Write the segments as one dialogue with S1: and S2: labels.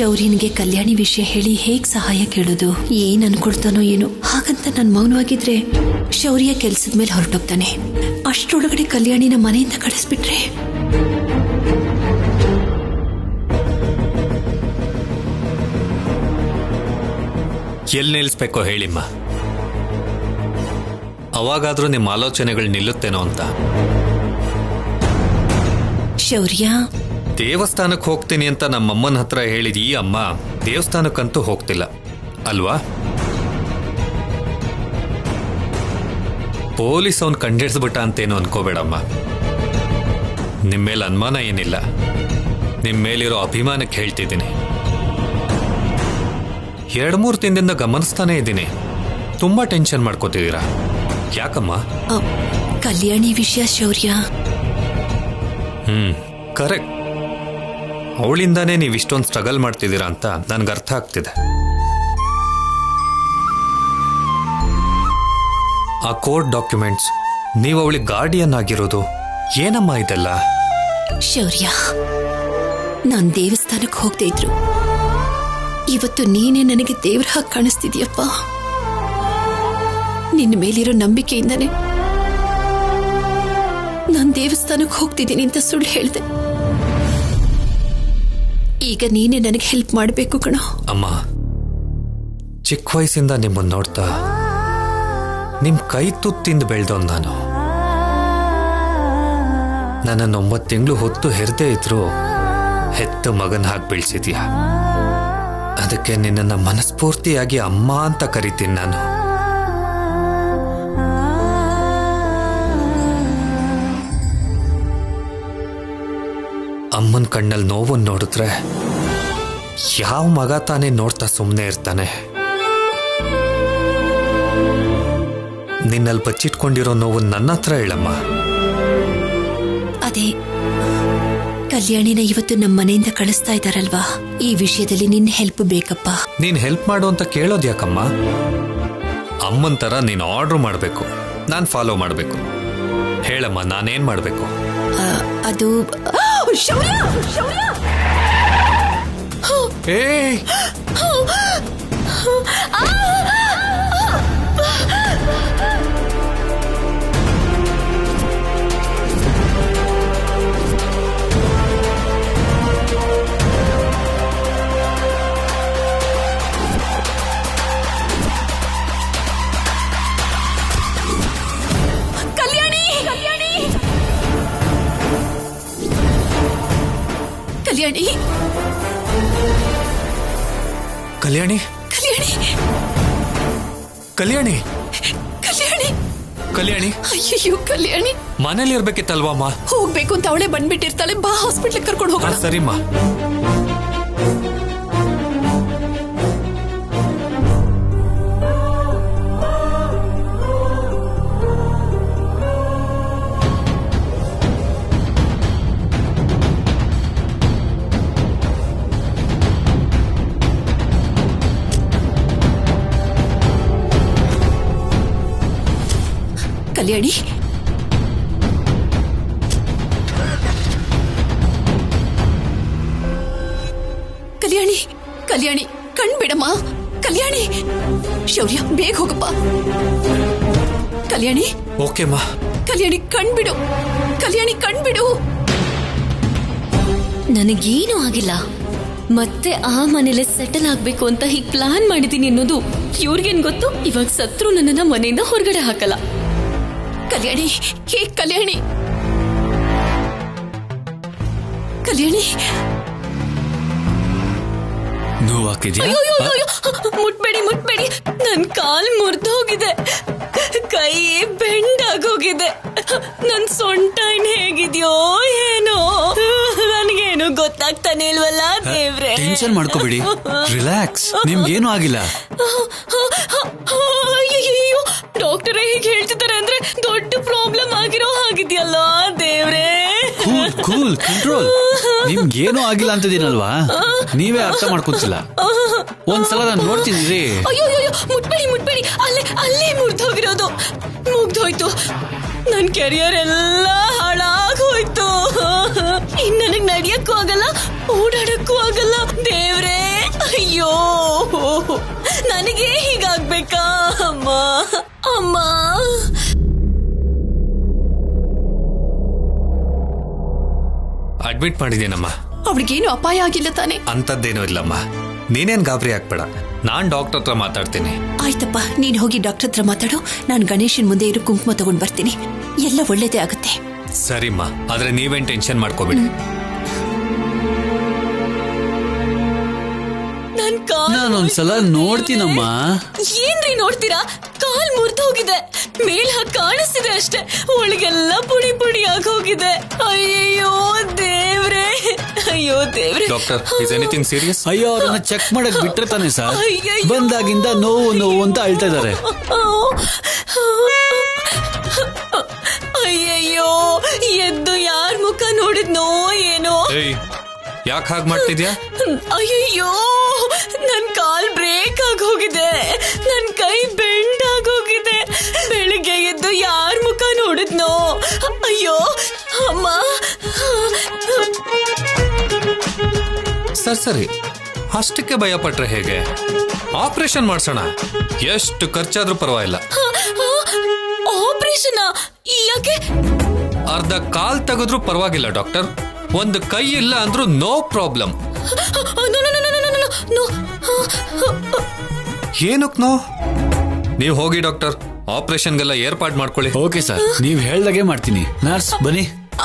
S1: ಶೌರ್ಯನಿಗೆ ಕಲ್ಯಾಣಿ ವಿಷಯ ಹೇಳಿ ಹೇಗ್ ಸಹಾಯ ಕೇಳೋದು, ಏನ್ ಅನ್ಕೊಳ್ತಾನೋ ಏನೋ. ಹಾಗಂತ ನಾನು ಮೌನವಾಗಿದ್ರೆ ಶೌರ್ಯ ಕೆಲ್ಸದ ಮೇಲೆ ಹೊರಟೋಗ್ತಾನೆ. ಅಷ್ಟರೊಳಗಡೆ ಕಲ್ಯಾಣಿನ ಮನೆಯಿಂದ ಕಳಿಸ್ಬಿಟ್ರೆ
S2: ಎಲ್ಲಿ ನಿಲ್ಲಿಸ್ಬೇಕೋ ಹೇಳಿಮ್ಮ. ಅವಾಗಾದ್ರೂ ನಿಮ್ಮ ಆಲೋಚನೆಗಳು ನಿಲ್ಲುತ್ತೇನೋ ಅಂತ.
S1: ಶೌರ್ಯ,
S2: ದೇವಸ್ಥಾನಕ್ಕೆ ಹೋಗ್ತೀನಿ ಅಂತ ನಮ್ಮಮ್ಮನ ಹತ್ರ ಹೇಳಿದ ಈ ಅಮ್ಮ ದೇವಸ್ಥಾನಕ್ಕಂತೂ ಹೋಗ್ತಿಲ್ಲ ಅಲ್ವಾ? ಪೊಲೀಸ್ ಅವನ್ ಕಂಡಿಡಿಸ್ಬಿಟ್ಟ ಅಂತೇನು ಅನ್ಕೋಬೇಡಮ್ಮ. ನಿಮ್ಮೇಲೆ ಅನುಮಾನ ಏನಿಲ್ಲ, ನಿಮ್ಮ ಮೇಲಿರೋ ಅಭಿಮಾನಕ್ಕೆ ಹೇಳ್ತಿದ್ದೀನಿ. 2-3 ದಿನದಿಂದ ಗಮನಿಸ್ತಾನೆ ಇದ್ದೀನಿ, ತುಂಬಾ ಟೆನ್ಷನ್ ಮಾಡ್ಕೋತಿದ್ದೀರಾ. ಯಾಕಮ್ಮ?
S1: ಕಲ್ಯಾಣಿ ವಿಷಯ ಶೌರ್ಯ.
S2: ಕರೆಕ್ಟ್. ಅವಳಿಂದಾನೇ ನೀವು ಇಷ್ಟೊಂದು ಸ್ಟ್ರಗಲ್ ಮಾಡ್ತಿದ್ದೀರಾ ಅಂತ ನನ್ಗೆ ಅರ್ಥ ಆಗ್ತಿದೆ. ಆ ಕೋರ್ಟ್ ಡಾಕ್ಯುಮೆಂಟ್ಸ್, ನೀವು ಅವಳಿಗೆ ಗಾರ್ಡಿಯನ್ ಆಗಿರೋದು, ಏನಮ್ಮ ಇದೆಲ್ಲ?
S1: ಶೌರ್ಯ, ನಾನ್ ದೇವಸ್ಥಾನಕ್ಕೆ ಹೋಗ್ತಾ ಇದ್ರು, ಇವತ್ತು ನೀನೇ ನನಗೆ ದೇವ್ರ ಹಾಗೆ ಕಾಣಿಸ್ತಿದ್ಯಪ್ಪ. ನಿನ್ನ ಮೇಲಿರೋ ನಂಬಿಕೆಯಿಂದನೇ ನಾನ್ ದೇವಸ್ಥಾನಕ್ಕೆ ಹೋಗ್ತಿದ್ದೀನಿ ಅಂತ ಸುಳ್ಳು ಹೇಳ್ದೆ. ಈಗ ನೀನೇ ನನಗೆ ಹೆಲ್ಪ್ ಮಾಡಬೇಕು ಕಣೋ.
S2: ಅಮ್ಮ, ಚಿಕ್ಕ ವಯಸ್ಸಿಂದ ನಿಮ್ಮನ್ನು ನೋಡ್ತಾ ನಿಮ್ ಕೈ ತುತ್ತಿಂದ ಬೆಳೆದವನು ನಾನು. ನನ್ನನ್ನು 9 ತಿಂಗಳು ಹೊತ್ತು ಹೆರದೇ ಇದ್ರು ಹೆತ್ತ ಮಗನ ಹಾಗೆ ಬೆಳೆಸಿದ್ಯಾ. ಅದಕ್ಕೆ ನಿನ್ನನ್ನು ಮನಸ್ಫೂರ್ತಿಯಾಗಿ ಅಮ್ಮ ಅಂತ ಕರಿತೀನಿ ನಾನು. ಅಮ್ಮನ ಕಣ್ಣಲ್ಲಿ ನೋವನ್ನು ನೋಡಿದ್ರೆ ಯಾವ ಮಗ ತಾನೇ ನೋಡ್ತಾ ಸುಮ್ಮನೆ ಇರ್ತಾನೆ? ನಿನ್ನಲ್ಲಿ ಬಚ್ಚಿಟ್ಕೊಂಡಿರೋ ನೋವು ನನ್ನ ಹತ್ರ ಹೇಳಮ್ಮ.
S1: ಅದೇ, ಕಲ್ಯಾಣಿನ ಇವತ್ತು ನಮ್ಮ ಮನೆಯಿಂದ ಕಳಿಸ್ತಾ ಇದ್ದಾರಲ್ವಾ, ಈ ವಿಷಯದಲ್ಲಿ ನಿನ್ನ ಹೆಲ್ಪ್ ಬೇಕಪ್ಪ.
S2: ನೀನ್ ಹೆಲ್ಪ್ ಮಾಡು ಅಂತ ಕೇಳೋದು ಯಾಕಮ್ಮ? ಅಮ್ಮನ ತರ ನೀನು ಆರ್ಡರ್ ಮಾಡಬೇಕು, ನಾನು ಫಾಲೋ ಮಾಡಬೇಕು. ಹೇಳಮ್ಮ, ನಾನೇನ್ ಮಾಡಬೇಕು?
S1: ಅದು ಶೌರ್ಯ, ಶೌರ್ಯ!
S2: ಏಯ್!
S1: ಕಲ್ಯಾಣಿ,
S2: ಕಲ್ಯಾಣಿ,
S1: ಕಲ್ಯಾಣಿ,
S2: ಕಲ್ಯಾಣಿ,
S1: ಕಲ್ಯಾಣಿ,
S2: ಕಲ್ಯಾಣಿ!
S1: ಅಯ್ಯೋ ಕಲ್ಯಾಣಿ,
S2: ಮನೇಲಿ ಇರ್ಬೇಕಿತ್ತಲ್ವಮ್ಮ?
S1: ಹೋಗ್ಬೇಕು ಅಂತ ಅವಳೇ ಬಂದ್ಬಿಟ್ಟಿರ್ತಾಳೆ. ಬಾ, ಹಾಸ್ಪಿಟ್ಲಿಗೆ ಕರ್ಕೊಂಡು ಹೋಗೋಣ.
S2: ಸರಿಮ್ಮ.
S1: ಕಲ್ಯಾಣಿ, ಕಲ್ಯಾಣಿ, ಕಲ್ಯಾಣಿ, ಕಣ್ಬಿಡಮ್ಮ. ಕಲ್ಯಾಣಿ, ಶೌರ್ಯ, ಬೇಗ ಹೋಗಪ್ಪ. ಕಲ್ಯಾಣಿ,
S2: ಓಕೆಮ್ಮ.
S1: ಕಲ್ಯಾಣಿ, ಕಣ್ಬಿಡು. ಕಲ್ಯಾಣಿ, ಕಣ್ಬಿಡು.
S3: ನನಗೇನು ಆಗಿಲ್ಲ, ಮತ್ತೆ ಆ ಮನೇಲೆ ಸೆಟಲ್ ಆಗ್ಬೇಕು ಅಂತ ಹೀಗೆ ಪ್ಲಾನ್ ಮಾಡಿದೀನಿ ಅನ್ನೋದು ಇವ್ರಿಗೇನ್ ಗೊತ್ತು? ಇವಾಗ ಸತ್ರು ನನ್ನನ್ನ ಮನೆಯಿಂದ ಹೊರಗಡೆ ಹಾಕಲ್ಲ.
S1: ಕಲ್ಯಾಣಿ, ಹೇ ಕಲ್ಯಾಣಿ, ಕಲ್ಯಾಣಿ!
S2: ನೋವಾಗ್ತಿದ್ಯಾ?
S3: ಮುಟ್ಬೇಡಿ, ಮುಟ್ಬೇಡಿ. ನನ್ ಕಾಲ್ ಮುರಿದೋಗಿದೆ, ಕೈ ಬೆಂಡಾಗೋಗಿದೆ, ನನ್ ಸೊಂಟ ಹೇಗಿದ್ಯೋ ಏನೋ, ನನ್ಗೇನು ಗೊತ್ತಾಗ್ತಾನೆ ಇಲ್ವಲ್ಲ ದೇವ್ರೆ.
S4: ಟೆನ್ಷನ್ ಮಾಡ್ಕೋಬೇಡಿ, ರಿಲ್ಯಾಕ್ಸ್, ನಿಮ್ಗೇನು ಆಗಿಲ್ಲ.
S3: ಅಯ್ಯೋ, ಡಾಕ್ಟರ್ ಹೇಗೆ ಹೇಳ್ತಿದ್ದಾರೆ ಅಂದ್ರೆ ದೊಡ್ಡ ಪ್ರಾಬ್ಲಮ್ ಆಗಿರೋ ಹಾಗಿದ್ಯಲ್ಲ ದೇವ್ರೆ.
S4: Cool cool, control. ನಿಮ್ಗೇನು ಆಗಿಲ್ಲ ಅಂತದೇನಲ್ವಾ, ನೀವೇ ಅರ್ಥ ಮಾಡ್ಕೊತಿಲ್ಲ. ಒಂದ್ಸಲ ನಾನು ನೋಡ್ತೀನಿ ರೀ.
S3: ಅಯ್ಯೋ, ಮುಟ್ಬೇಡಿ, ಮುಟ್ಬೇಡಿ. ಅಲ್ಲೇ ಮುರಿದೋಗಿರೋದು. ಮುಗ್ದೋಯ್ತು, ನನ್ ಕೆರಿಯರ್ ಎಲ್ಲ ಹಾಳಾಗೋಯ್ತು. ಇನ್ ನನಗ್ ನಡಿಯಕ್ಕೂ ಆಗಲ್ಲ, ಓಡಾಡಕ್ಕೂ ಆಗಲ್ಲ. ದೇವ್ರೇ, ಅಯ್ಯೋ ನನಗೆ ಹೀಗಾಗ್ಬೇಕಾ? ಅಮ್ಮ ಅಮ್ಮ.
S2: ಅಡ್ಮಿಟ್ ಮಾಡಿದ್ದೀನಮ್ಮ.
S1: ಅವಳಿಗೇನು ಅಪಾಯ ಆಗಿಲ್ಲ ತಾನೆ?
S2: ಅಂತದ್ದೇನೂ ಇಲ್ಲಮ್ಮ, ನೀನೇನ್ ಗಾಬರಿ ಆಗ್ಬೇಡ. ನಾನ್ ಡಾಕ್ಟರ್ ಹತ್ರ ಮಾತಾಡ್ತೀನಿ.
S1: ಆಯ್ತಪ್ಪ, ನೀನ್ ಹೋಗಿ ಡಾಕ್ಟರ್ ಹತ್ರ ಮಾತಾಡು. ನಾನು ಗಣೇಶನ್ ಮುಂದೆ ಇರೋ ಕುಂಕುಮ ತಗೊಂಡ್ ಬರ್ತೀನಿ. ಎಲ್ಲ ಒಳ್ಳೇದೇ ಆಗುತ್ತೆ.
S2: ಸರಿಮ್ಮ, ಆದ್ರೆ ನೀವೇನ್ ಟೆನ್ಷನ್ ಮಾಡ್ಕೋಬೇಡಿ.
S4: ನಾನೊಂದ್ಸಲ ನೋಡ್ತೀನಮ್ಮ.
S3: ಏನ್ರಿ ನೋಡ್ತೀರಾ? ಕಾಲ್ ಮುರಿದು ಹೋಗಿದೆ, ಮೇಲ್ ಕಾಣಿಸ್ತಿದೆ ಅಷ್ಟೇ. ಒಳಗೆಲ್ಲ ಪುಡಿ ಪುಡಿ ಆಗಿ ಹೋಗಿದೆ. ಅಯ್ಯೋ ದೇವ್ರೆ, ಅಯ್ಯೋ ದೇವ್ರೆ.
S2: Doctor, is anything serious?
S4: ಅಯ್ಯೋ, ಅವ್ರನ್ನ ಚೆಕ್ ಮಾಡಕ್ ಬಿಟ್ರೆ ತಾನೆ ಸರ್.
S3: ಅಯ್ಯಯ್ಯೋ.
S4: ಬಂದಾಗಿಂದ ನೋವು ನೋವು ಅಂತ ಅಳ್ತಾ ಇದಾರೆ.
S3: ಅಯ್ಯಯ್ಯೋ, ಎದ್ದು ಯಾರ್ ಮುಖ ನೋಡಿದ್ನೋ ಏನೋ.
S2: ಯಾಕೆ ಹಾಗೆ ಮಾಡ್ತಿದ್ಯಾ?
S3: ಅಯ್ಯಯ್ಯೋ, ನನ್ ಕಾಲ್ ಬ್ರೇಕ್ ಆಗಿ ಹೋಗಿದೆ, ನನ್ ಕೈ ಬೆಂಡ್ ಆಗೋಗಿದೆ. ಬೆಳಿಗ್ಗೆ ಎದ್ದು ಯಾರ್ ಮುಖ ನೋಡಿದ್ನೋ. ಅಯ್ಯೋ ಅಮ್ಮ.
S2: ಸರಿ, ಅಷ್ಟಕ್ಕೆ ಭಯ ಪಟ್ರೆ ಹೇಗೆ? ಆಪರೇಷನ್ ಮಾಡ್ಸೋಣ, ಎಷ್ಟು ಖರ್ಚಾದ್ರೂ ಪರವಾಗಿಲ್ಲ.
S3: ಆಪರೇಷನ್ ಯಾಕೆ?
S2: ಅರ್ಧ ಕಾಲ್ ತೆಗೆದ್ರೂ ಪರವಾಗಿಲ್ಲ ಡಾಕ್ಟರ್. ಒಂದು ಕೈ ಇಲ್ಲ ಅಂದ್ರೂ ನೋ ಪ್ರಾಬ್ಲಮ್. ಏನಕ್ ನೋ? ನೀವು ಹೋಗಿ ಡಾಕ್ಟರ್, ಆಪರೇಷನ್ಗೆಲ್ಲ ಏರ್ಪಾಡು ಮಾಡ್ಕೊಳ್ಳಿ.
S4: ಓಕೆ ಸರ್, ನೀವ್ ಹೇಳ್ದಾಗೆ ಮಾಡ್ತೀನಿ. ನರ್ಸ್ ಬನ್ನಿ.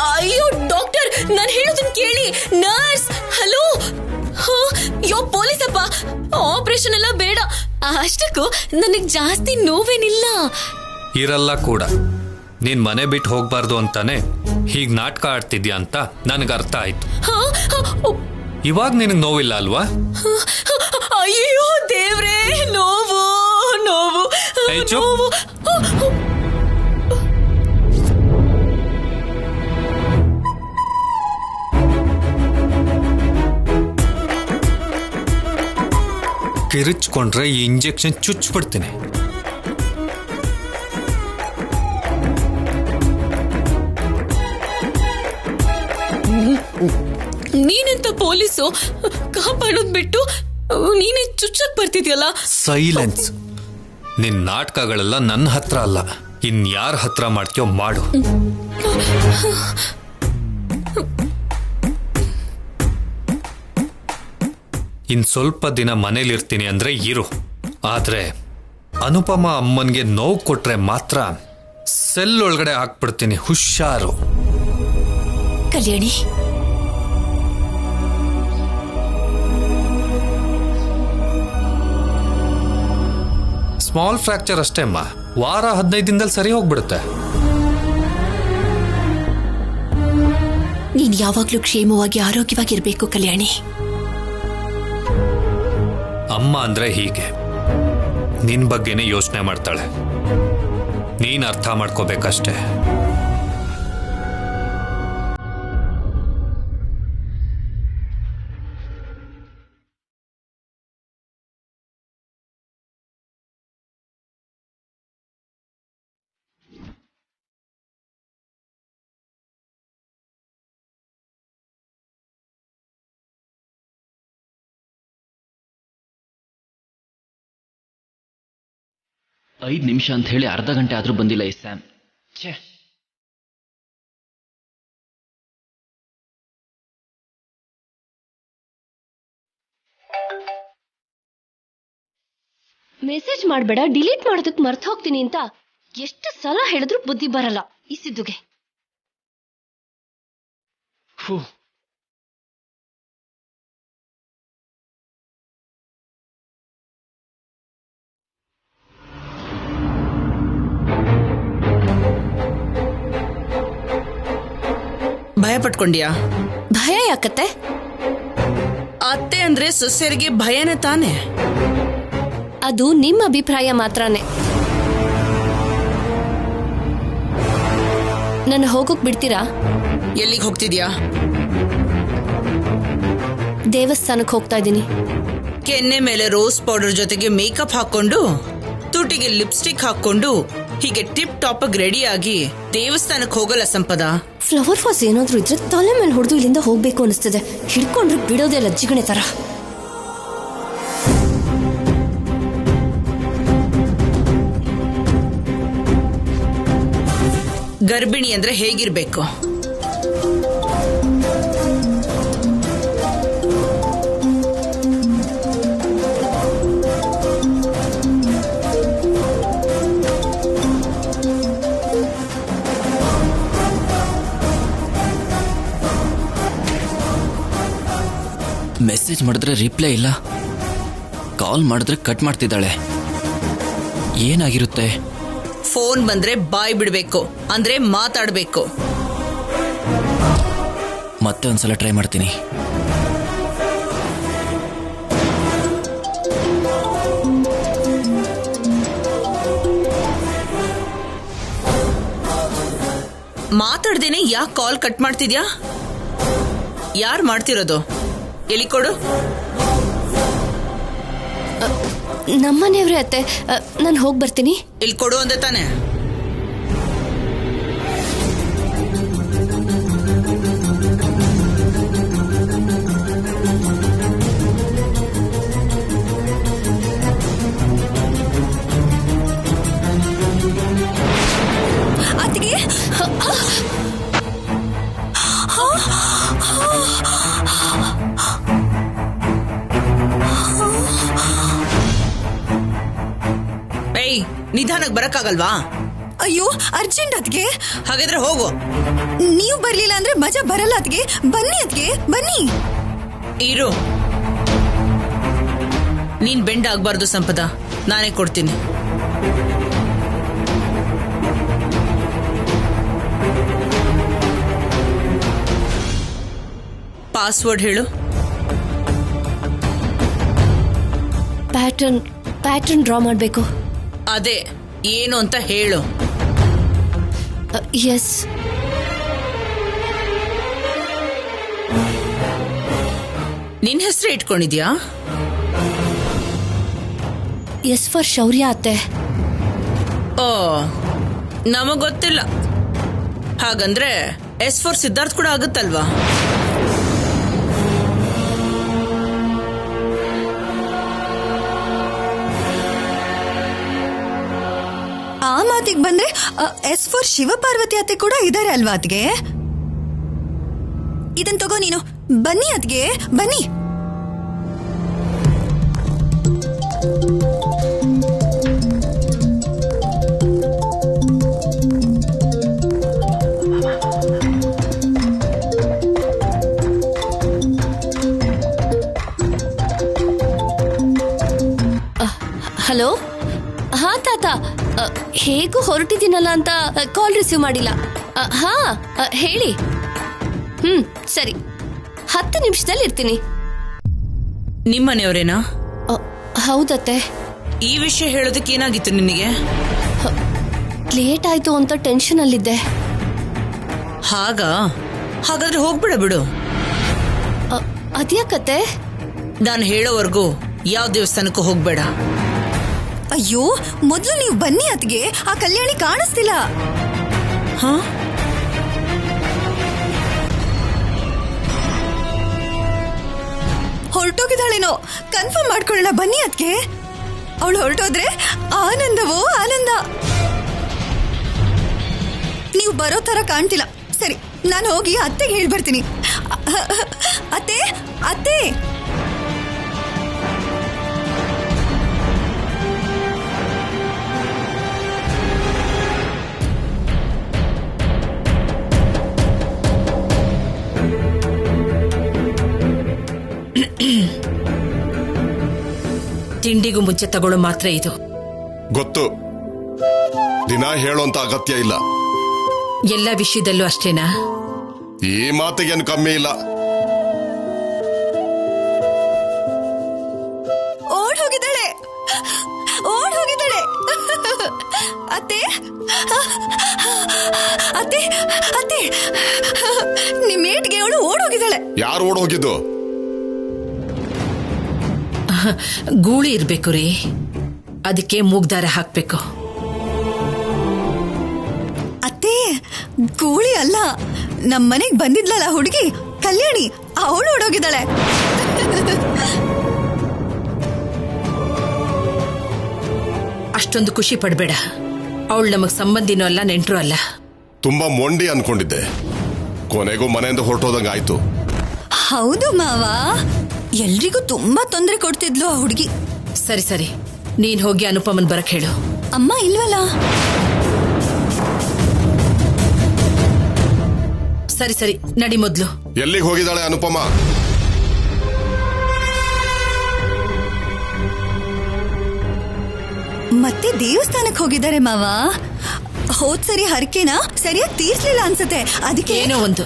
S3: ಅಯ್ಯೋ ಡಾಕ್ಟರ್, ನಾನು ಹೇಳೋದನ್ನ ಕೇಳಿ. Nurse, hello. ಯೋ ಪೊಲೀಸಪ್ಪ, ಆಪರೇಷನ್ ಎಲ್ಲ ಬೇಡ. ಅಷ್ಟಕ್ಕೂ ನನಗ್ ಜಾಸ್ತಿ ನೋವೇನಿಲ್ಲ.
S2: ಇರಲ್ಲ ಕೂಡ. ನೀನ್ ಮನೆ ಬಿಟ್ಟು ಹೋಗ್ಬಾರ್ದು ಅಂತಾನೆ ಹೀಗ್ ನಾಟಕ ಆಡ್ತಿದ್ಯಾ ಅಂತ ನನಗೆ ಅರ್ಥ ಆಯ್ತು. ಇವಾಗ ನಿನಗ್ ನೋವಿಲ್ಲ ಅಲ್ವಾ?
S3: ಅಯ್ಯೋ ದೇವ್ರೇ, ನೋವು ನೋವು ನೋವು.
S2: ಕಿರಿಚ್ಕೊಂಡ್ರೆ ಈ ಇಂಜೆಕ್ಷನ್ ಚುಚ್ಬಿಡ್ತೀನಿ.
S3: ನೀನೆಂತ ಪೊಲೀಸು? ಕಾಪಾಡೋದ್ ಬಿಟ್ಟು ನೀನೇ ಚುಚ್ಚಕ್ ಬರ್ತಿದ್ಯಲ್ಲ.
S2: ಸೈಲೆನ್ಸ್. ನಿನ್ ನಾಟಕಗಳೆಲ್ಲ ನನ್ನ ಹತ್ರ ಅಲ್ಲ, ಇನ್ಯಾರ ಹತ್ರ ಮಾಡ್ತೀಯೋ ಮಾಡು. ಇನ್ ಸ್ವಲ್ಪ ದಿನ ಮನೇಲಿರ್ತೀನಿ ಅಂದ್ರೆ ಇರು. ಆದ್ರೆ ಅನುಪಮ ಅಮ್ಮನ್ಗೆ ನೋವು ಕೊಟ್ರೆ ಮಾತ್ರ ಸೆಲ್ ಒಳಗಡೆ ಹಾಕ್ಬಿಡ್ತೀನಿ, ಹುಷಾರು.
S1: ಕಲ್ಯಾಣಿ,
S2: ಸ್ಮಾಲ್ ಫ್ರಾಕ್ಚರ್ ಅಷ್ಟೇ ಅಮ್ಮ, ವಾರ 15 ದಿನದಲ್ಲಿ ಸರಿ ಹೋಗ್ಬಿಡುತ್ತೆ.
S1: ನೀನ್ ಯಾವಾಗ್ಲೂ ಕ್ಷೇಮವಾಗಿ ಆರೋಗ್ಯವಾಗಿರ್ಬೇಕು ಕಲ್ಯಾಣಿ.
S2: ಅಮ್ಮ ಅಂದ್ರೆ ಹೀಗೆ, ನಿನ್ ಬಗ್ಗೆನೇ ಯೋಚನೆ ಮಾಡ್ತಾಳೆ. ನೀನ್ ಅರ್ಥ ಮಾಡ್ಕೋಬೇಕಷ್ಟೇ.
S5: ಐದು ನಿಮಿಷ ಅಂತ ಹೇಳಿ ಅರ್ಧ ಗಂಟೆ ಆದ್ರೂ ಬಂದಿಲ್ಲ ಈ ಸ್ಯಾಮ್. ಛೇ,
S6: ಮೆಸೇಜ್ ಮಾಡಬೇಡ, ಡಿಲೀಟ್ ಮಾಡೋದಕ್ಕೆ ಮರ್ತು ಹೋಗ್ತೀನಿ ಅಂತ ಎಷ್ಟು ಸಲ ಹೇಳಿದ್ರು ಬುದ್ಧಿ ಬರಲ್ಲ ಈ ಸಿದ್ದುಗೆ.
S7: ಭಯ ಪಟ್ಕೊಂಡ್ಯಾ?
S6: ಭಯ ಯಾಕತ್ತೆ?
S7: ಅತ್ತೆ ಅಂದ್ರೆ ಸೊಸೆಯರಿಗೆ ಭಯನೇ ತಾನೆ.
S6: ಅದು ನಿಮ್ಮ ಅಭಿಪ್ರಾಯ ಮಾತ್ರನೇ. ನನ್ನ ಹೋಗೋಕ್ ಬಿಡ್ತೀರಾ?
S7: ಎಲ್ಲಿಗೆ ಹೋಗ್ತಿದ್ಯಾ?
S6: ದೇವಸ್ಥಾನಕ್ಕೆ ಹೋಗ್ತಾ ಇದ್ದೀನಿ.
S7: ಕೆನ್ನೆ ಮೇಲೆ ರೋಸ್ ಪೌಡರ್ ಜೊತೆಗೆ ಮೇಕಪ್ ಹಾಕೊಂಡು, ತುಟಿಗೆ ಲಿಪ್ಸ್ಟಿಕ್ ಹಾಕೊಂಡು ಹೀಗೆ ಟಿಪ್ ಟಾಪ್ ಆಗಿ ರೆಡಿ ಆಗಿ ದೇವಸ್ಥಾನಕ್ಕೆ ಹೋಗಲ್ಲ ಸಂಪದ.
S6: ಫ್ಲವರ್ ವಾಸ್ ಏನಾದ್ರೂ ಇದ್ರೆ ತಲೆ ಮೇಲೆ ಹೊಡೆದು ಇಲ್ಲಿಂದ ಹೋಗ್ಬೇಕು ಅನಿಸ್ತದೆ. ಹಿಡ್ಕೊಂಡ್ರೆ ಬಿಡೋದೇ ಲಜ್ಜಿಗಣೆ ತರ.
S7: ಗರ್ಭಿಣಿ ಅಂದ್ರೆ ಹೇಗಿರ್ಬೇಕು?
S5: ಮೆಸೇಜ್ ಮಾಡಿದ್ರೆ ರಿಪ್ಲೈ ಇಲ್ಲ, ಕಾಲ್ ಮಾಡಿದ್ರೆ ಕಟ್ ಮಾಡ್ತಿದ್ದಾಳೆ. ಏನಾಗಿರುತ್ತೆ?
S7: ಫೋನ್ ಬಂದ್ರೆ ಬಾಯ್ ಬಿಡ್ಬೇಕು, ಅಂದ್ರೆ ಮಾತಾಡ್ಬೇಕು.
S5: ಮತ್ತೆ ಒಂದ್ಸಲ ಟ್ರೈ ಮಾಡ್ತೀನಿ.
S7: ಮಾತಾಡ್ದೇನೆ ಯಾಕೆ ಕಾಲ್ ಕಟ್ ಮಾಡ್ತಿದ್ಯಾ? ಯಾರು ಮಾಡ್ತಿರೋದು? ಎಲ್ಲಿ ಕೊಡು.
S6: ನಮ್ಮನೆಯವ್ರೆ ಅತ್ತೆ, ನಾನು ಹೋಗಿ ಬರ್ತೀನಿ.
S7: ಇಲ್ಲಿ ಕೊಡು ಅಂದೆ ತಾನೆ.
S3: ಅತ್ತಿಗೆ
S7: ಏಯ್, ನಿಧಾನಕ್ಕೆ ಬರಕ್ಕಾಗಲ್ವಾ?
S3: ಅಯ್ಯೋ ಅರ್ಜೆಂಟ್ ಅದ್ಗೆ.
S7: ಹಾಗಾದ್ರೆ ಹೋಗು.
S3: ನೀವು ಬರ್ಲಿಲ್ಲ ಅಂದ್ರೆ ಮಜಾ ಬರಲ್ಲ ಅದ್ಗೆ. ಬನ್ನಿ ಅದ್ಗೆ, ಬನ್ನಿ.
S7: ಇರು, ನೀನ್ ಬೆಂಡ್ ಆಗ್ಬಾರ್ದು ಸಂಪದ, ನಾನೇ ಕೊಡ್ತೀನಿ. ಪಾಸ್ವರ್ಡ್ ಹೇಳು.
S6: ಪ್ಯಾಟರ್ನ್ ಡ್ರಾ ಮಾಡಬೇಕು.
S7: ಅದೇ ಏನು ಅಂತ ಹೇಳು.
S6: ಎಸ್.
S7: ನಿನ್ ಹೆಸರು ಇಟ್ಕೊಂಡಿದ್ಯಾ?
S6: ಎಸ್ ಫಾರ್ ಶೌರ್ಯ ಅತ್ತೆ.
S7: ಓ, ನಮಗ್ ಗೊತ್ತಿಲ್ಲ. ಹಾಗಂದ್ರೆ ಎಸ್ ಫಾರ್ ಸಿದ್ಧಾರ್ಥ್ ಕೂಡ ಆಗುತ್ತಲ್ವಾ?
S3: ಆ ಮಾತಿಗೆ ಬಂದ್ರೆ ಎಸ್ ಫಾರ್ ಶಿವಪಾರ್ವತಿ ಅತ್ತೆ ಕೂಡ ಇದಾರೆ ಅಲ್ವಾ ಅದ್ಗೆ? ಇದನ್ ತಗೋ ನೀನು. ಬನ್ನಿ ಅದ್ಗೆ, ಬನ್ನಿ.
S6: ಹಲೋ. ಹಾ ತಾತ, ಹೇಗೂ ಹೊರಟಿದ್ದೀನಲ್ಲ ಅಂತ ಕಾಲ್ ರಿಸೀವ್ ಮಾಡಿಲ್ಲ. ಹಾ ಹೇಳಿ. ಸರಿ, 10 ನಿಮಿಷದಲ್ಲಿ ಇರ್ತೀನಿ.
S7: ನಿಮ್ಮನೆಯವರೇನಾ?
S6: ಹೌದತ್ತೆ.
S7: ಈ ವಿಷಯ ಹೇಳೋದಕ್ಕೆ ಏನಾಗಿತ್ತು ನಿನಗೆ?
S6: ಲೇಟ್ ಆಯ್ತು ಅಂತ ಟೆನ್ಷನ್ ಅಲ್ಲಿದ್ದೆ.
S7: ಹಾಗಾದ್ರೆ ಹೋಗ್ಬಿಡ ಬಿಡು.
S6: ಅದ್ಯಾಕತ್ತೆ?
S7: ನಾನು ಹೇಳೋವರೆಗೂ ಯಾವ ದೇವಸ್ಥಾನಕ್ಕೂ ಹೋಗ್ಬೇಡ.
S3: ಅಯ್ಯೋ, ಮೊದ್ಲು ನೀವು ಬನ್ನಿ ಅದ್ಗೆ. ಆ ಕಲ್ಯಾಣಿ ಕಾಣಿಸ್ತಿಲ್ಲ.
S7: ಹಾ,
S3: ಹೊರಟೋಗಿದ್ದಾಳೇನೋ. ಕನ್ಫರ್ಮ್ ಮಾಡ್ಕೊಳ್ಳೋಣ. ಬನ್ನಿ ಅದ್ಗೆ. ಅವಳು ಹೊರಟೋದ್ರೆ ಆನಂದವೋ ಆನಂದ. ನೀವು ಬರೋ ತರ ಕಾಣ್ತಿಲ್ಲ. ಸರಿ, ನಾನು ಹೋಗಿ ಅತ್ತೆಗೆ ಹೇಳ್ಬರ್ತೀನಿ. ಅತ್ತೆ ಅತ್ತೆ.
S7: ತಿಂಡಿಗೂ ಮುಂಚೆ ತಗೊಳ್ಳೋ ಮಾತ್ರ ಇದು.
S8: ಗೊತ್ತು, ದಿನ ಹೇಳೋಂತ ಅಗತ್ಯ ಇಲ್ಲ.
S7: ಎಲ್ಲ ವಿಷಯದಲ್ಲೂ ಅಷ್ಟೇನಾ?
S8: ಈ ಮಾತಿಗೇನು ಕಮ್ಮಿ ಇಲ್ಲ.
S3: ಓಡ್ ಹೋಗಿದ್ದಾಳೆ. ಅತ್ತೆ ಅತ್ತೆ ಅತ್ತೆ, ನಿಮ್ಮೇಟ್ಗೆ ಅವಳು ಓಡ್ ಹೋಗಿದ್ದಾಳೆ.
S8: ಯಾರು ಓಡ್ ಹೋಗಿದ್ದು?
S7: ಗೂಳಿ ಇರ್ಬೇಕು ರೀ, ಅದಕ್ಕೆ ಮೂಗ್ದಾರ ಹಾಕ್ಬೇಕು.
S9: ಗೂಳಿ ಅಲ್ಲ, ನಮ್ಮನೆಗ್ ಬಂದಿದ್ಲಲ್ಲ ಹುಡುಗಿ ಕಲ್ಯಾಣಿ, ಅವಳು ಓಡೋಗಿದ್ದಾಳೆ.
S7: ಅಷ್ಟೊಂದು ಖುಷಿ ಪಡ್ಬೇಡ. ಅವಳು ನಮಗ್ ಸಂಬಂಧಿನೂ ಅಲ್ಲ, ನೆಂಟ್ರು ಅಲ್ಲ.
S8: ತುಂಬಾ ಮೊಂಡಿ ಅನ್ಕೊಂಡಿದ್ದೆ, ಕೊನೆಗೂ ಮನೆಯಿಂದ ಹೊರಟೋದಂಗ ಆಯ್ತು.
S9: ಹೌದು ಮಾವ, ಎಲ್ರಿಗೂ ತುಂಬಾ ತೊಂದರೆ ಕೊಡ್ತಿದ್ಲು ಆ ಹುಡುಗಿ.
S7: ಸರಿ ಸರಿ, ನೀನ್ ಹೋಗಿ ಅನುಪಮನ್ ಬರಕ್ ಹೇಳು.
S9: ಅಮ್ಮ ಇಲ್ವಲ್ಲ?
S7: ಸರಿ ಸರಿ, ನಡಿ ಮೊದ್ಲು.
S8: ಎಲ್ಲಿಗೆ ಹೋಗಿದ್ದಾಳೆ ಅನುಪಮ?
S9: ಮತ್ತೆ ದೇವಸ್ಥಾನಕ್ಕೆ ಹೋಗಿದ್ದಾರೆ ಮಾವ. ಹೋದ್ ಸರಿ ಹರಕೆನ ಸರಿಯಾಗಿ ತೀರ್ಸ್ಲಿಲ್ಲ ಅನ್ಸತ್ತೆ, ಅದಕ್ಕೆ
S7: ಏನೋ ಒಂದು.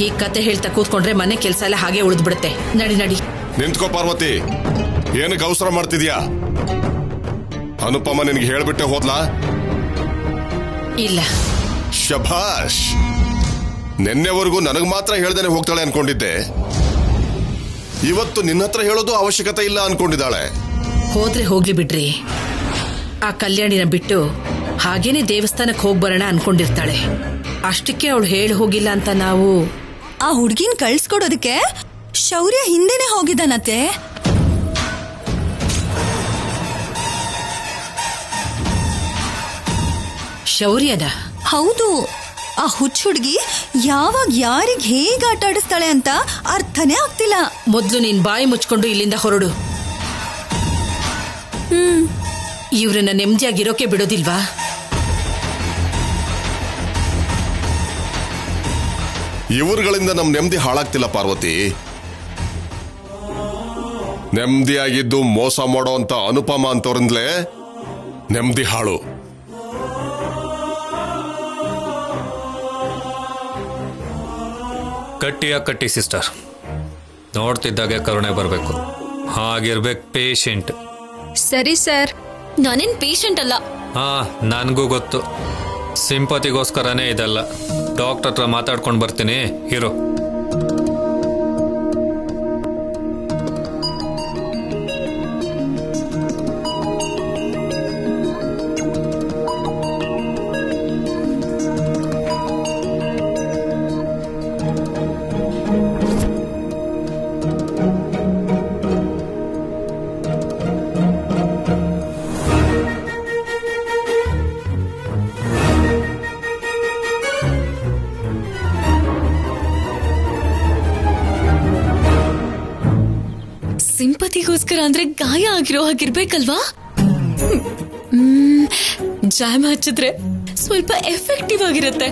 S7: ಈ ಕತೆ ಹೇಳ್ತಾ ಕೂತ್ಕೊಂಡ್ರೆ ಮನೆ ಕೆಲ್ಸ ಎಲ್ಲ ಹಾಗೆ ಉಳಿದು ಬಿಡುತ್ತೆ. ನಡಿ ನಡಿ.
S8: ನಿಂತ್ಕೋ ಪಾರ್ವತಿ, ಏನಕ್ಕೆ ಅವಸರ ಮಾಡ್ತಿದ್ಯಾ? ಅನುಪಮ ನಿನ್ಗೆ ಹೇಳ್ಬಿಟ್ಟೆ ಹೋದ್ಲಾ?
S7: ಇಲ್ಲ.
S8: ಶಭಾಷ್, ನಿನ್ನೆವರೆಗೂ ನನಗ್ ಮಾತ್ರ ಹೇಳ್ದೇನೆ ಹೋಗ್ತಾಳೆ ಅನ್ಕೊಂಡಿದ್ದೆ. ಇವತ್ತು ನಿನ್ನ ಹತ್ರ ಹೇಳೋದು ಅವಶ್ಯಕತೆ ಇಲ್ಲ ಅನ್ಕೊಂಡಿದ್ದಾಳೆ.
S7: ಹೋದ್ರೆ ಹೋಗ್ಲಿ ಬಿಡ್ರಿ. ಆ ಕಲ್ಯಾಣಿನ ಬಿಟ್ಟು ಹಾಗೇನೆ ದೇವಸ್ಥಾನಕ್ಕೆ ಹೋಗ್ ಬರೋಣ ಅನ್ಕೊಂಡಿರ್ತಾಳೆ. ಅಷ್ಟಕ್ಕೆ ಅವಳು ಹೇಳಿ ಹೋಗಿಲ್ಲ ಅಂತ ನಾವು
S9: ಆ ಹುಡ್ಗಿನ್ ಕಳ್ಸ್ಕೊಡೋದಕ್ಕೆ ಶೌರ್ಯ ಹಿಂದೆನೆ ಹೋಗಿದ್ದಾನತ್ತೆ.
S7: ಶೌರ್ಯನ?
S9: ಹೌದು. ಆ ಹುಚ್ಚ ಹುಡ್ಗಿ ಯಾವಾಗ ಯಾರಿಗ್ ಹೇಗ್ ಆಟ ಆಡಿಸ್ತಾಳೆ ಅಂತ ಅರ್ಥನೇ ಆಗ್ತಿಲ್ಲ.
S7: ಮೊದ್ಲು ನೀನ್ ಬಾಯಿ ಮುಚ್ಕೊಂಡು ಇಲ್ಲಿಂದ ಹೊರಡು. ಇವ್ರನ್ನ ನೆಮ್ಮದಿಯಾಗಿರೋಕೆ ಬಿಡೋದಿಲ್ವಾ?
S8: ಇವರುಗಳಿಂದ ನಮ್ ನೆಮ್ಮದಿ ಹಾಳಾಗ್ತಿಲ್ಲ ಪಾರ್ವತಿ. ನೆಮ್ಮದಿಯಾಗಿದ್ದು ಮೋಸ ಮಾಡೋ ಅಂತ ಅನುಪಮ ಅಂತವ್ರಿಂದಲೇ ನೆಮ್ಮದಿ ಹಾಳು.
S2: ಕಟ್ಟಿ ಸಿಸ್ಟರ್, ನೋಡ್ತಿದ್ದಾಗೆ ಕರುಣೆ ಬರಬೇಕು. ಹಾಗಿರ್ಬೇಕು ಪೇಷಂಟ್.
S3: ಸರಿ ಸರ್, ನಾನೇನ್ ಪೇಷಂಟ್ ಅಲ್ಲ.
S2: ಹಾ, ನನಗೂ ಗೊತ್ತು. ಸಿಂಪತಿಗೋಸ್ಕರನೇ ಇದೆಲ್ಲ. ಡಾಕ್ಟರ್ ಹತ್ರ ಮಾತಾಡ್ಕೊಂಡು ಬರ್ತೀನಿ, ಇರು.
S3: ಸಿಂಪತಿಗೋಸ್ಕರ ಅಂದ್ರೆ ಗಾಯ ಆಗಿರೋ ಹಾಗಿರ್ಬೇಕಲ್ವಾ? ಜಾಮ್ ಹಚ್ಚಿದ್ರೆ ಸ್ವಲ್ಪ ಎಫೆಕ್ಟಿವ್ ಆಗಿರುತ್ತೆ.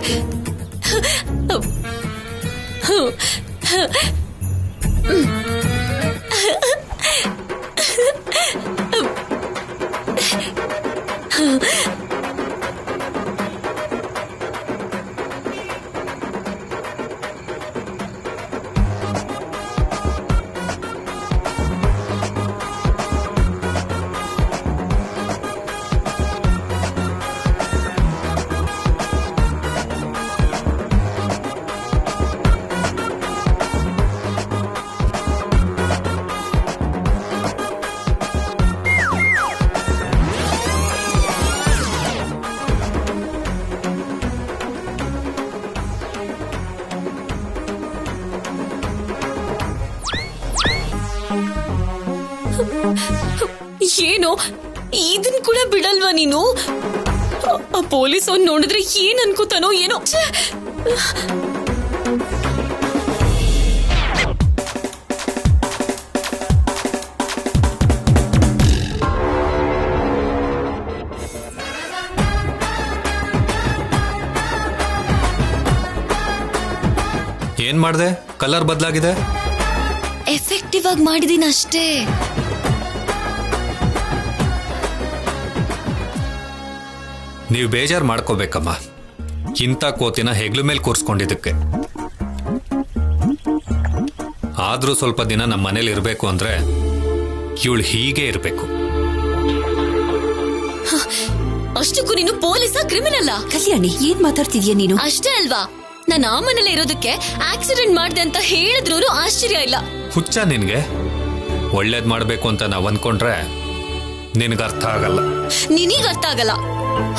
S3: ಏನೋ ಇದನ್ ಕೂಡ ಬಿಡಲ್ವಾ ನೀನು? ಆ ಪೊಲೀಸ್ ಅವ್ನು ನೋಡಿದ್ರೆ ಏನ್ ಅನ್ಕೋತಾನೋ ಏನೋ.
S2: ಏನ್ ಮಾಡ್ದೆ? ಕಲರ್ ಬದಲಾಗಿದೆ.
S3: ಎಫೆಕ್ಟಿವ್ ಆಗಿ ಮಾಡಿದೀನಿ ಅಷ್ಟೇ.
S2: ನೀವು ಬೇಜಾರು ಮಾಡ್ಕೋಬೇಕಮ್ಮ, ಇಂಥ ಕೋತಿನ ಹೆಗ್ಲು ಮೇಲೆ ಕೂರ್ಸ್ಕೊಂಡಿದ್ದಕ್ಕೆ. ಆದ್ರೂ ಸ್ವಲ್ಪ ದಿನ ನಮ್ಮ ಮನೇಲಿ ಇರಬೇಕು ಅಂದ್ರೆ ಇವಳು ಹೀಗೆ ಇರಬೇಕು.
S3: ಅಷ್ಟಕ್ಕೂ ನೀನು ಪೊಲೀಸ ಕ್ರಿಮಿನಲ್?
S1: ಕಲ್ಯಾಣಿ, ಏನ್ ಮಾತಾಡ್ತಿದ್ಯಾ ನೀನು?
S3: ಅಷ್ಟೇ ಅಲ್ವಾ, ನಾನು ಆ ಮನೇಲೆ ಇರೋದಕ್ಕೆ ಆಕ್ಸಿಡೆಂಟ್ ಮಾಡ್ದೆ ಅಂತ ಹೇಳಿದ್ರು ಆಶ್ಚರ್ಯ ಇಲ್ಲ.
S2: ಹುಚ್ಚ ನಿನ್ಗೆ? ಒಳ್ಳೇದ್ ಮಾಡ್ಬೇಕು ಅಂತ ನಾವ್ ಅನ್ಕೊಂಡ್ರೆ ನಿನಗೆ ಅರ್ಥ ಆಗಲ್ಲ.
S3: ನಿನಗ್ ಅರ್ಥ ಆಗಲ್ಲ.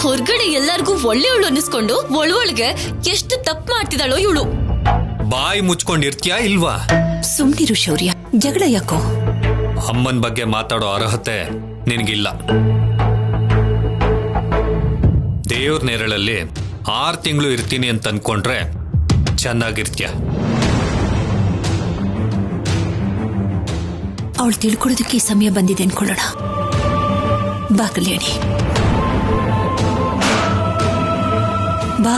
S3: ಹೊರಗಡೆ ಎಲ್ಲರಿಗೂ ಒಳ್ಳೆಯವಳು ಅನ್ನಿಸ್ಕೊಂಡು ಒಳಗೆ ಎಷ್ಟು ತಪ್ಪು ಮಾಡ್ತಿದ್ದಾಳೋ ಇವಳು.
S2: ಬಾಯಿ ಮುಚ್ಕೊಂಡಿರ್ತೀಯಾ ಇಲ್ವಾ?
S1: ಸುಮ್ನಿರು ಶೌರ್ಯ, ಜಗಳ ಯಾಕೋ?
S2: ಅಮ್ಮನ ಬಗ್ಗೆ ಮಾತಾಡೋ ಅರ್ಹತೆ ನಿನಗಿಲ್ಲ. ದೇವ್ರ ನೇರಳಲ್ಲಿ 6 ತಿಂಗಳು ಇರ್ತೀನಿ ಅಂತ ಅನ್ಕೊಂಡ್ರೆ ಚೆನ್ನಾಗಿರ್ತೀಯ.
S1: ಅವಳು ತಿಳ್ಕೊಳ್ಳೋದಕ್ಕೆ ಈ ಸಮಯ ಬಂದಿದೆ ಅನ್ಕೊಳ್ಳೋಣ. ಬಾ ಕಲ್ಯಾಣಿ, ಬಾ.